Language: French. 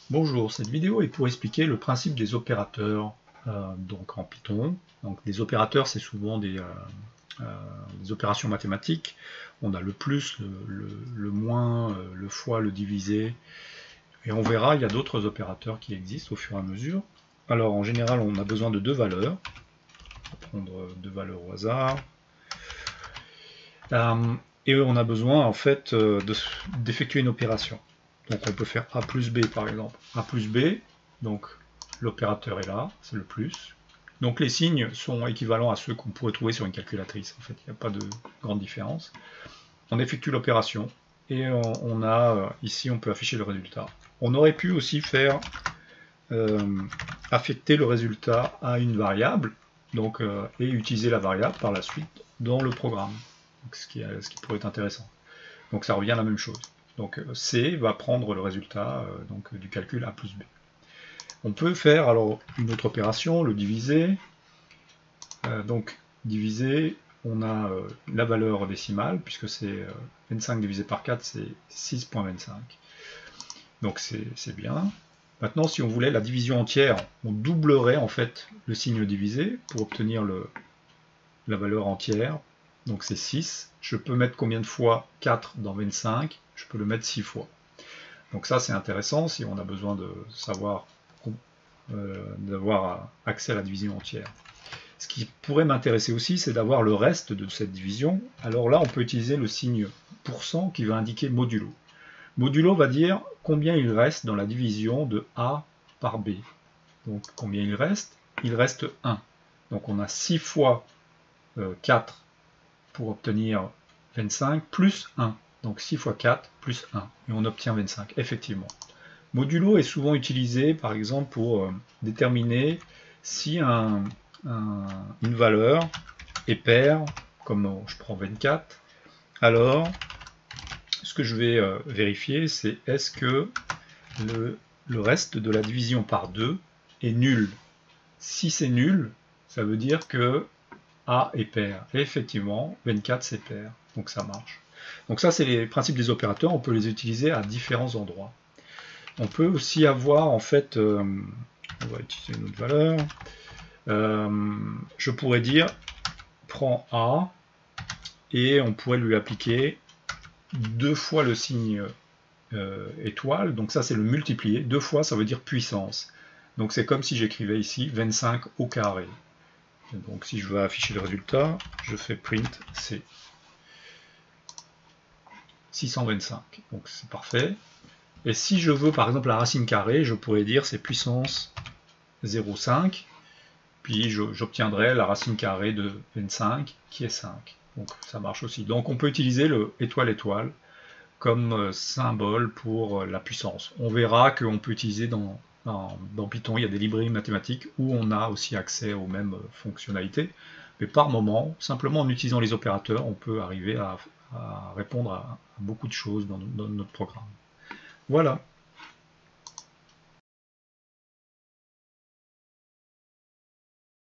Bonjour, cette vidéo est pour expliquer le principe des opérateurs donc en Python. Donc des opérateurs, c'est souvent des opérations mathématiques. On a le plus, le moins, le fois, le divisé. Et on verra, il y a d'autres opérateurs qui existent au fur et à mesure. Alors en général, on a besoin de deux valeurs. On va prendre deux valeurs au hasard. Et on a besoin en fait d'effectuer une opération. Donc on peut faire A plus B par exemple. A plus B, donc l'opérateur est là, c'est le plus. Donc les signes sont équivalents à ceux qu'on pourrait trouver sur une calculatrice. En fait, il n'y a pas de grande différence. On effectue l'opération et on a ici on peut afficher le résultat. On aurait pu aussi faire affecter le résultat à une variable, donc et utiliser la variable par la suite dans le programme. Donc, ce qui pourrait être intéressant. Donc ça revient à la même chose. Donc C va prendre le résultat donc, du calcul A plus B. On peut faire alors une autre opération, le diviser. Donc diviser, on a la valeur décimale, puisque c'est 25 divisé par 4, c'est 6,25. Donc c'est bien. Maintenant, si on voulait la division entière, on doublerait en fait le signe divisé pour obtenir la valeur entière. Donc c'est 6. Je peux mettre combien de fois 4 dans 25? Je peux le mettre 6 fois. Donc ça c'est intéressant si on a besoin de savoir d'avoir accès à la division entière. Ce qui pourrait m'intéresser aussi, c'est d'avoir le reste de cette division. Alors là, on peut utiliser le signe % qui va indiquer modulo. Modulo va dire combien il reste dans la division de A par B. Donc combien il reste? Il reste 1. Donc on a 6 fois 4 pour obtenir 25 plus 1. Donc 6 fois 4 plus 1. Et on obtient 25, effectivement. Modulo est souvent utilisé, par exemple, pour déterminer si une valeur est paire, comme je prends 24, alors ce que je vais vérifier, c'est est-ce que le reste de la division par 2 est nul. Si c'est nul, ça veut dire que A est pair. Et effectivement, 24 c'est pair. Donc ça marche. Donc ça, c'est les principes des opérateurs. On peut les utiliser à différents endroits. On peut aussi avoir, en fait, on va utiliser une autre valeur. Je pourrais dire, prends A, et on pourrait lui appliquer 2 fois le signe étoile. Donc ça, c'est le multiplier. 2 fois, ça veut dire puissance. Donc c'est comme si j'écrivais ici 25 au carré. Donc si je veux afficher le résultat, je fais print C. 625. Donc c'est parfait. Et si je veux par exemple la racine carrée, je pourrais dire c'est puissance 0,5. Puis j'obtiendrai la racine carrée de 25 qui est 5. Donc ça marche aussi. Donc on peut utiliser le étoile étoile comme symbole pour la puissance. On verra qu'on peut utiliser dans Python, il y a des librairies mathématiques où on a aussi accès aux mêmes fonctionnalités. Mais par moment, simplement en utilisant les opérateurs, on peut arriver à répondre à beaucoup de choses dans notre programme. Voilà.